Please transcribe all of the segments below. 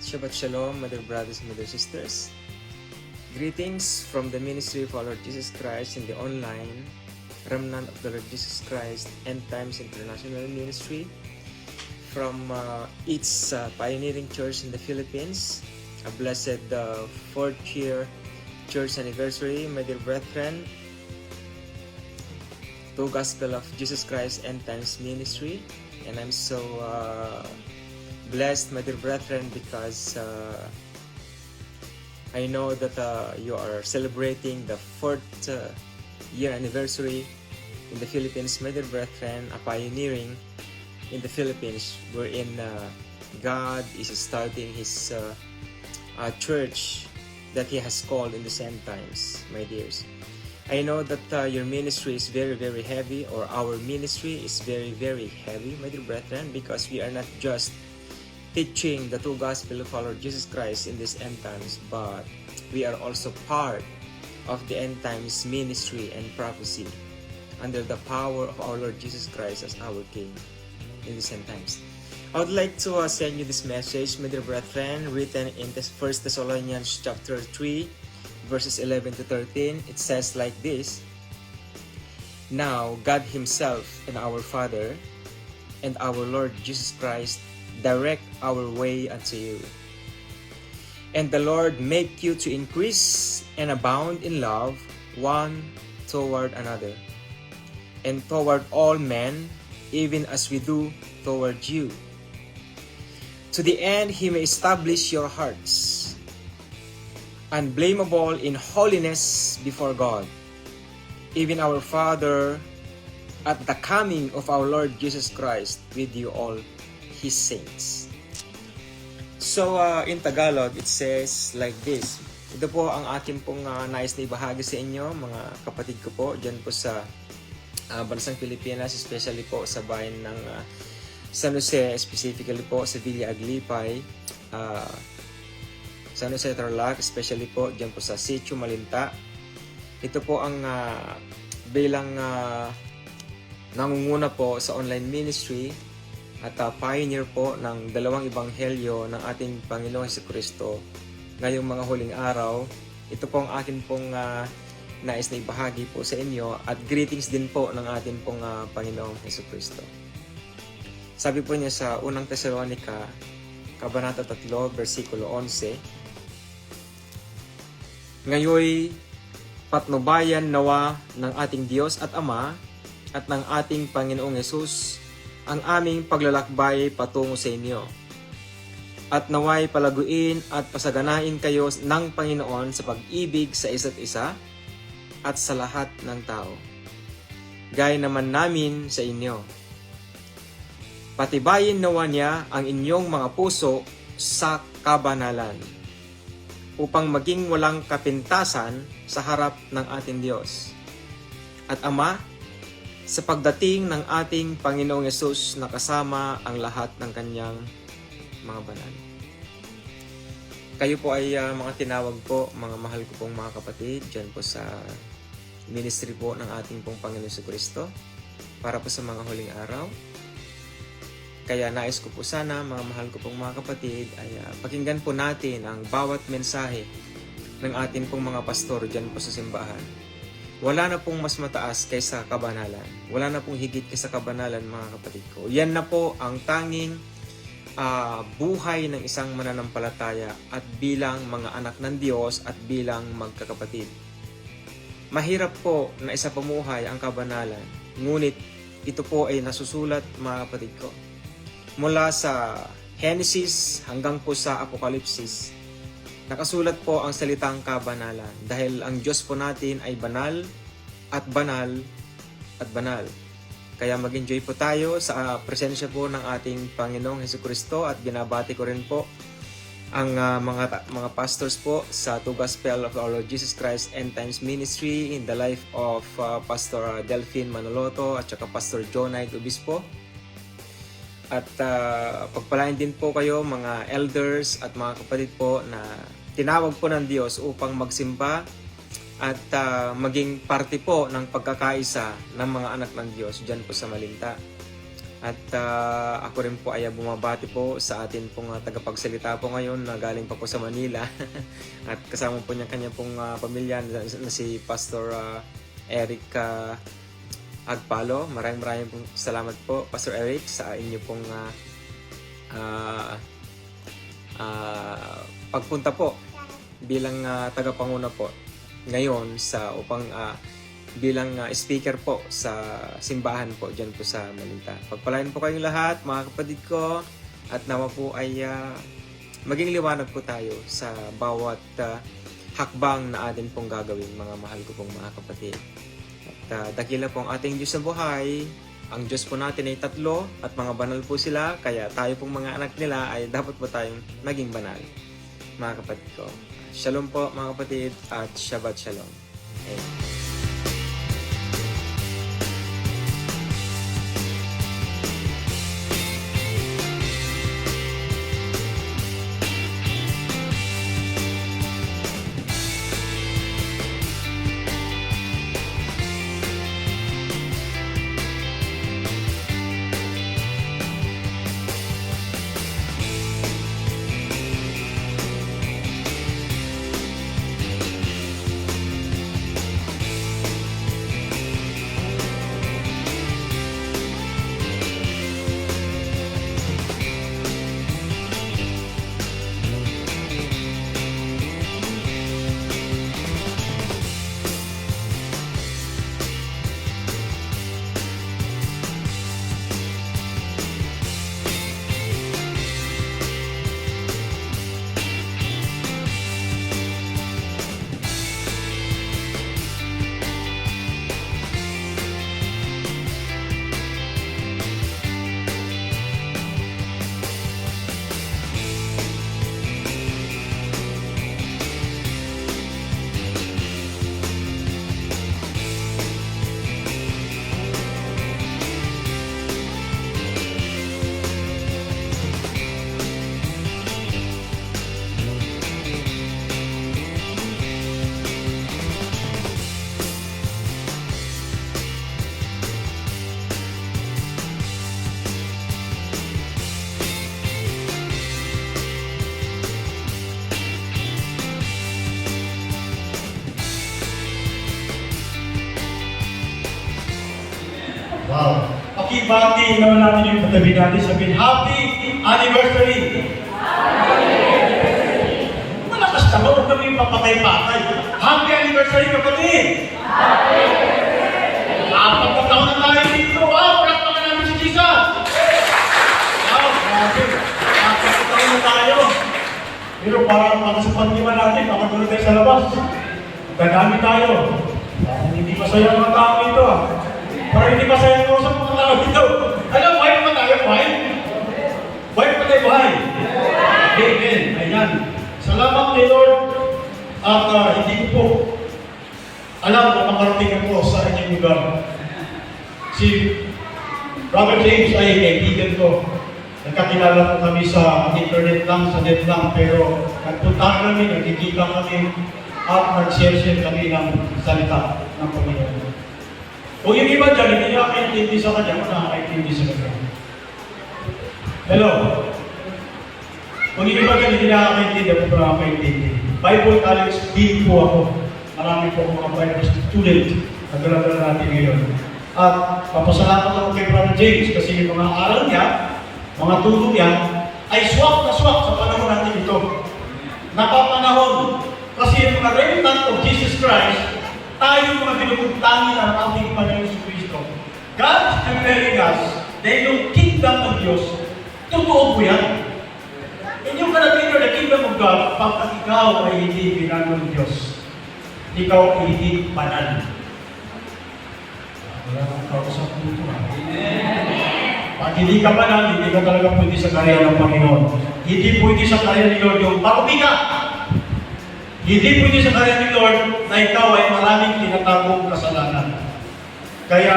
Shabbat Shalom, my dear brothers and my dear sisters. Greetings from the ministry of our Lord Jesus Christ in the online Remnant of the Lord Jesus Christ End Times International Ministry from its pioneering church in the Philippines. A blessed 4th year church anniversary, my dear brethren, to Gospel of Jesus Christ End Times Ministry. And I'm so blessed, my dear brethren, because I know that you are celebrating the 4th year anniversary in the Philippines, my dear brethren, a pioneering in the Philippines wherein God is starting His church that He has called in the end times, my dears. I know that your ministry is very, very heavy, or our ministry is very, very heavy, my dear brethren, because we are not just teaching the true gospel of our Lord Jesus Christ in these end times, but we are also part of the end times ministry and prophecy under the power of our Lord Jesus Christ as our King in these end times. I would like to send you this message, my dear brethren, written in 1 Thessalonians chapter 3, verses 11 to 13. It says like this: Now God Himself and our Father and our Lord Jesus Christ direct our way unto you. And the Lord make you to increase and abound in love one toward another, and toward all men, even as we do toward you, to the end He may establish your hearts unblameable in holiness before God, even our Father, at the coming of our Lord Jesus Christ with you all His saints. So in Tagalog, it says like this. Ito po ang akin pong nais na ibahagi sa inyo, mga kapatid ko po, dyan po sa bansang Pilipinas, especially po sa bayan ng San Jose, specifically po sa Villa Aglipay, San Jose Tarlac, especially po dyan po sa Sitio Malinta. Ito po ang bilang nangunguna po sa online ministry at pioneer po ng dalawang ebanghelyo ng ating Panginoong Jesucristo ngayong mga huling araw. Ito po ang akin pong nais na ibahagi po sa inyo, at greetings din po ng ating pong Panginoong Jesucristo. Sabi po niya sa unang Tesalonica, Kabanata 3, versikulo 11, Ngayoy patnubayan nawa ng ating Diyos at Ama at ng ating Panginoong Hesus ang aming paglalakbay patungo sa inyo, at naway palaguin at pasaganain kayo ng Panginoon sa pag-ibig sa isa't isa at sa lahat ng tao, gaya naman namin sa inyo. Patibayin nawa niya ang inyong mga puso sa kabanalan, upang maging walang kapintasan sa harap ng ating Diyos at Ama sa pagdating ng ating Panginoong Yesus na kasama ang lahat ng kanyang mga banal. Kayo po ay mga tinawag po, mga mahal ko pong mga kapatid, dyan po sa ministry po ng ating pong Panginoon Jesucristo para po sa mga huling araw. Kaya nais ko po sana, mga mahal ko pong mga kapatid, ay pakinggan po natin ang bawat mensahe ng ating pong mga pastor dyan po sa simbahan. Wala na pong mas mataas kaysa kabanalan. Wala na pong higit kaysa kabanalan, mga kapatid ko. Yan na po ang tanging buhay ng isang mananampalataya at bilang mga anak ng Diyos at bilang magkakapatid. Mahirap po na isa pamuhay ang kabanalan, ngunit ito po ay nasusulat, mga kapatid ko, mula sa Genesis hanggang po sa Apokalipsis. Nakasulat po ang salitang kabanalan dahil ang Diyos po natin ay banal at banal at banal. Kaya mag-enjoy po tayo sa presensya po ng ating Panginoong Jesucristo, at binabati ko rin po ang mga pastors po sa True Gospel of our Lord Jesus Christ End Times Ministry in the life of Pastor Delphine Manoloto at saka Pastor Jonay Obispo. At pagpalain din po kayo, mga elders at mga kapatid po na tinawag po ng Diyos upang magsimba at maging parte po ng pagkakaisa ng mga anak ng Diyos dyan po sa Malinta. At ako rin po ay bumabati po sa atin pong tagapagsalita po ngayon na galing pa po sa Manila. At kasama po niya kanya pong pamilya na si Pastor Eric Agpalo. Maraming pong salamat po, Pastor Eric, sa inyo pong pagpunta po bilang tagapanguna po ngayon sa upang bilang speaker po sa simbahan po dyan po sa Malinta. Pagpalain po kayong lahat, mga kapatid ko, at nawa po ay maging liwanag po tayo sa bawat hakbang na atin pong gagawin, mga mahal ko pong mga kapatid. At dakila po ang ating Diyos sa buhay. Ang Diyos po natin ay tatlo at mga banal po sila, kaya tayo pong mga anak nila ay dapat po tayong naging banal, mga kapatid ko. Shalom po mga kapatid at Shabbat Shalom. Amen. Wow! Pakibati naman natin yung katabi natin, sabihin, Happy Anniversary! Malakas naman, huwag kami papatay-patay. Happy Anniversary, kapatid! Apat na taon na tayo dito. Wow! Palakpakan namin si Jesus! Wow! Grabe! Apat na taon na tayo. Pero para sa pandiman natin, makatulog tayo sa labas. Dadami tayo. Hindi masaya mga tao ito Para hindi masaya ko sa mga tao dito. Alam, buhay pa tayo, buhay? Buhay pa tayo, buhay? Amen. Ayan. Salamat kay Lord. At hindi ko po alam na makarating ako sa inyong lugar. Si Brother James ay kaibigan ko. Nagkakilala ko kami sa internet lang, sa net lang, pero nagpunta kami, nagkikita kami, at nag-share kami ng salita ng Panginoon. Kung yung iba dyan, hindi nakakaintindi sa kanya, kung nakakaintindi sa kanya. Hello? Kung yung iba dyan, hindi nakakaintindi, ako pa nakakaintindi. Bible College Dean po ako. Marami po mga Bible student na dala-dala natin ngayon. At papasalamat ako kay Brother James kasi yung mga aral niya, mga turo niya, ay swak na swak sa panahon natin ito. Napapanahon. Kasi yung mga remnant of Jesus Christ, tayo mga binubugtangin ng ating Panginoon sa Kristo. God is preparing us dahil yung kingdom ng Diyos, totoo po yan. And yung kanapin the kingdom of God, pagkat ikaw ay hindi binano ng Diyos, ikaw ay hindi banal. Wala kang kausap dito. Pag hindi ka banal, hindi ka talaga pwede sa karya ng Panginoon. Hindi pwede sa karya ni Lord yung marumi ka. Hindi pwede sa karya ni Lord na ikaw ay maraming tinatagong kasalanan. Kaya,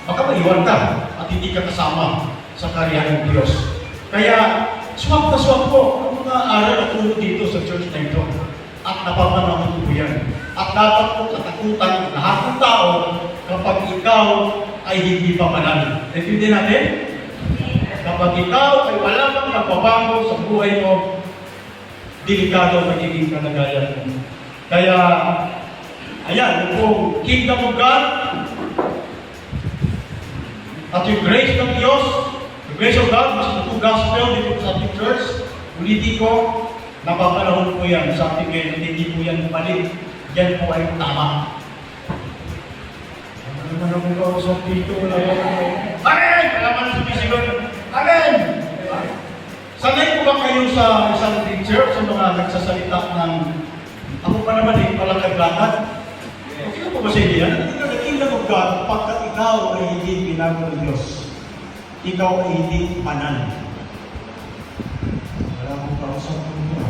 baka maiwan ka at hindi ka kasama sa karya ng Diyos. Kaya, swak na swak po ang mga aral at turo dito sa church na ito. At napapanahon po yan. At dapat po katakutan lahat ng tao kapag ikaw ay hindi pa banal. Naintindihan natin? kapag ikaw ay wala kang nagbabago sa buhay mo, delikado ang magiging kalagayan mo. Kaya, ayan, yung kingdom of God, at yung grace ng Diyos, the grace of God, mas ito gospel dito sa ating church, ulitin ko, napapanahon po yan sa ating ngayon, at hindi po yan balik. Yan po ay tama. Ano naman ako kausap dito? Amen! Kalaman na sumisigaw. Amen! Sanay po ba kayo sa isang teacher, sa mga nagsasalita ng ako pa naman eh, palaglag-lakad? Okay na po ba sa inyo yan? Hindi na kingdom of God, pagkat ikaw ay hindi binago ng Diyos, ikaw ay hindi panan. Wala akong kausap po niya.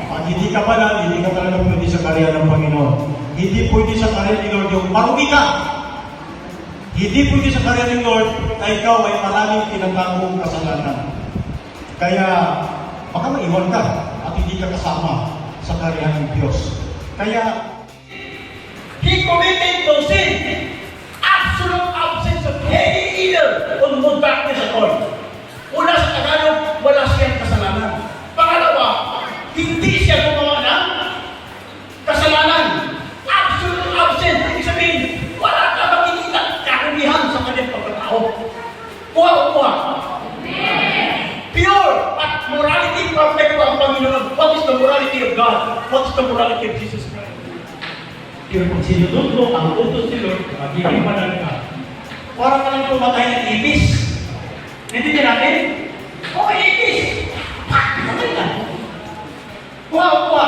Pag hindi ka panan, hindi ka talaga pwede sa karya ng Panginoon. Hindi pwede sa karya ni Lord yung marumi ka. Hindi pwede sa karya ni Lord na ikaw ay maraming pinagkakong kasalanan. Kaya, baka maiwan ka at hindi ka kasama sa karya ng Diyos. Kaya, he committed no sin. Absolute absence of any evil or no darkness at all. Una sa Tagalog, wala siyang kasalanan. Pangalawa, hindi siya gumawa ng kasalanan. Absolute absence. Ibig sabihin, wala ka makikita karumihan sa kanyang pagkatao. Kuha-kuha. Pure at morality perfect po ang Panginoon. What is the morality of God? What is the morality of Jesus Christ? Pero kung sinunod mo ang utos ni Lord, magiging panan ka. Para ka lang pumatay ng ibis. Hindi din natin? Okay, ibis. Patay ka. Kuha-kuha.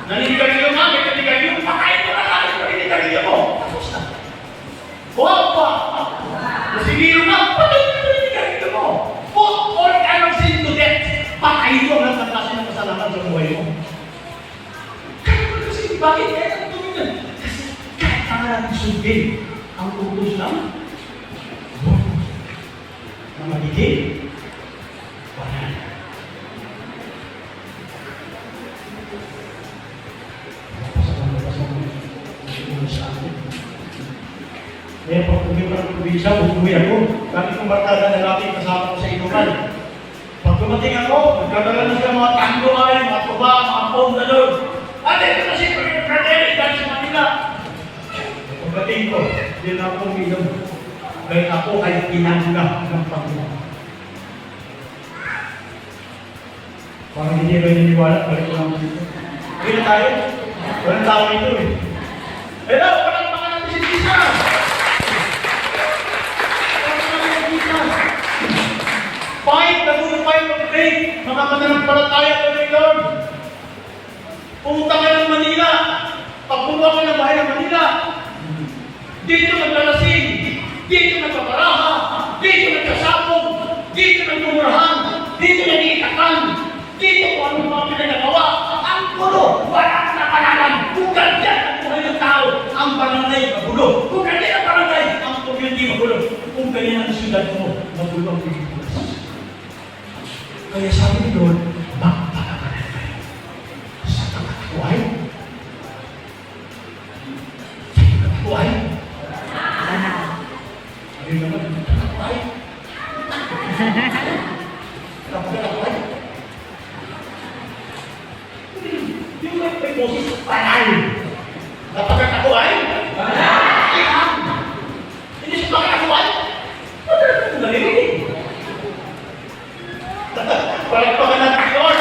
Naninigarilyo nga, may naninigarilyo. Pakain mo na lang yung naninigarilyo mo. Tapos na. Kuha-kuha. Nasiniro nga, patay mo yung naninigarilyo mo. Put all kind of sin to death. Pakain mo ang nagkasi ng kasalanan sa buhay mo. Kaya mo kasi, bakit kaya ang tumingin? Kasi kahit ka nga natin sundin ang utos ng na magiging banal. Kaya pag kumita ng probinsya, bubuhay ako. Kami kong barkada na natin kasama ko sa inuman. Pag kumating ako, nagkadala na sila mga tangguan, mga tuba, mga pong galon. At ito na si Frederick dahil sa Manila. Pagdating ko, hindi na ako uminom. Dahil ako ay pinangga ng Panginoon. Parang hindi kayo niniwala, balik ko lang dito. Hindi na tayo. Walang tao dito eh. Hello, walang mga natin si Jesus! Fight the good fight of faith, mga mananampalataya kay Lord. Pumunta ka ng Manila, pagpunta ka ng bahay ng Manila, dito naglalasing, dito nagpaparaha, dito nagkasapog, dito nagmumurahan, dito nag-iitakan, dito kung anong mga pinagagawa. Ang gulo, wala na panalan. Kung ganyan ang buhay ng tao, ang barangay magulo. Kung ganyan ang barangay, ang community magulo. Kung ganyan ang siyudad mo, magulo ang Pilipinas. Kaya sabi ni Lord, magpapagalan kayo sa pagkatuay. Sa pagkatuay. Ayun naman, pagkatuay. Pagkatuay. Yung may boses, panay. Pagkatuay? Panay. Hindi siya pagkatuay. Pagkatuay. Nalilinig. Palagpakan natin si Lord.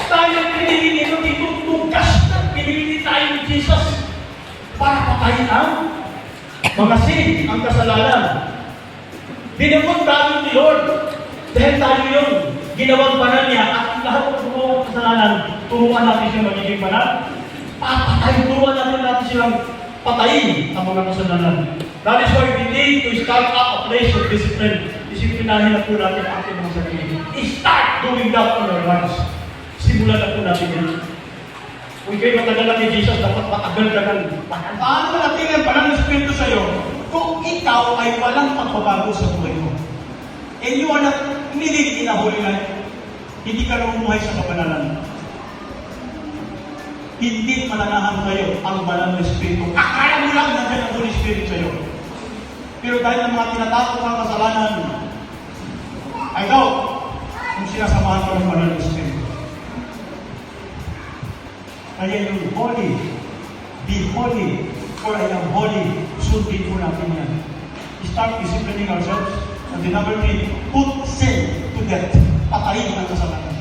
Tayo pinili nito dito, tugas na pinili tayo ni Jesus para patayin ang mga sin, ang kasalanan. Binukod tayo ni Lord dahil tayo yung ginawang banal niya at lahat ng mga kasalanan, turuan natin siya magiging banal. Papatayin, turuan natin silang patayin ang mga kasalanan. That is why we need to start up a place of discipline. Disiplinahin na po natin ang ating mga sarili. Start doing that in our lives. Simulan na po natin yan. Kung kayo matagal na ni Jesus, dapat matagal ka ng panal. Paano natin ang panal ng Espiritu sa'yo kung ikaw ay walang pagbabago sa buhay mo? And you are not living in a holy life. Hindi ka namumuhay sa kapanalan. hindi mananahan kayo ang banal na Espiritu. Akala mo lang nandiyan ang Holy Spirit sa'yo. Pero dahil ng mga tinatakot ng kasalanan, I doubt kung sinasamahan ka ng banal na Espiritu. Kaya yung holy, be holy, for I am holy, sundin po natin yan. Start disciplining ourselves. And then number 3, put sin to death. Patayin ang kasalanan.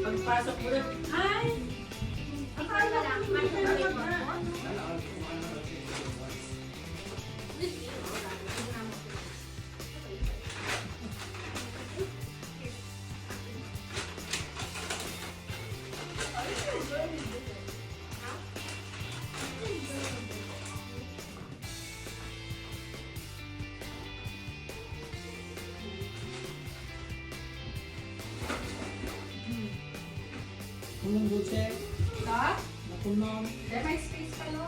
Pagpasok mo rin. Ay! Akala lang. Punong dulce, Ha? napunom. May space pa no?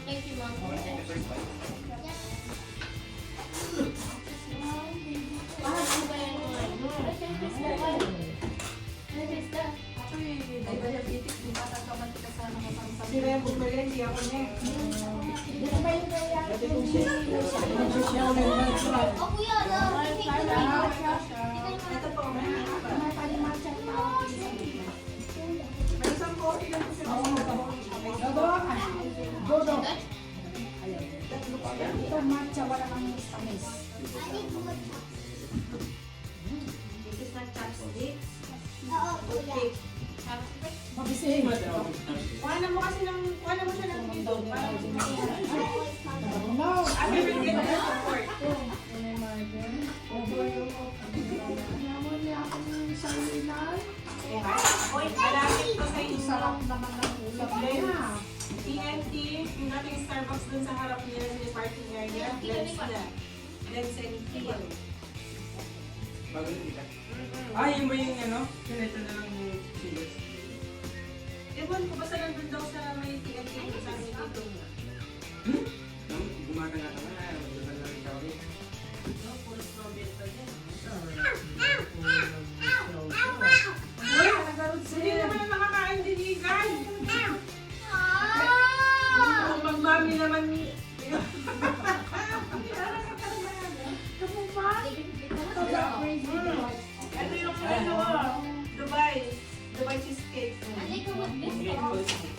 Thank you, Mom. Si Remo Melendi ako niya. Social na naman siya. Oh, kuya, no. Ito po. May isang coffee lang po sila. Dodo. Ito matcha, wala kang tamis. This is not chopsticks. Oo, kuya. Mabising. Kuhanan mo kasi ng, kuhanan mo siya ng dito. Para No. I will get the support. Oy, malapit ko sa inyo. Sarap naman ng ulam niya. TNT, yung ating Starbucks dun sa harap nila sa parking area. Lens na. Lens and Kiel. Ah, yun ba yung ano? Sineta na lang yung singles. Ewan ko, basta nandun daw sa may TNT kung saan may dito. Gumagana ka na, magdala na rin tawag eh. No, puro strawberry pa dyan. Uy, nagarod Hindi siya. naman nakakain din igan. Ah! Kung magmami naman ni... Ito yung ano, Dubai. Dubai cheesecake. Ano yung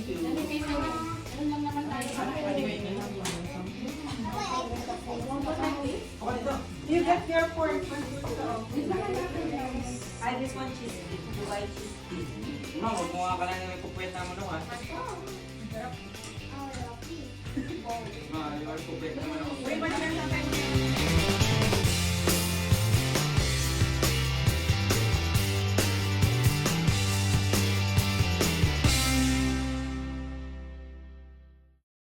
Thank you. Dali kayo na. Ano lang naman tayo. Pwede kayo na lang. Okay, dito. You get your pork. Dito na lang natin. I just want cheesecake. Dubai cheesecake. Ma'am, huwag mo nga ka lang na may pupwet naman ako, ha? Ma'am, yung pupwet naman ako. Wait, what's your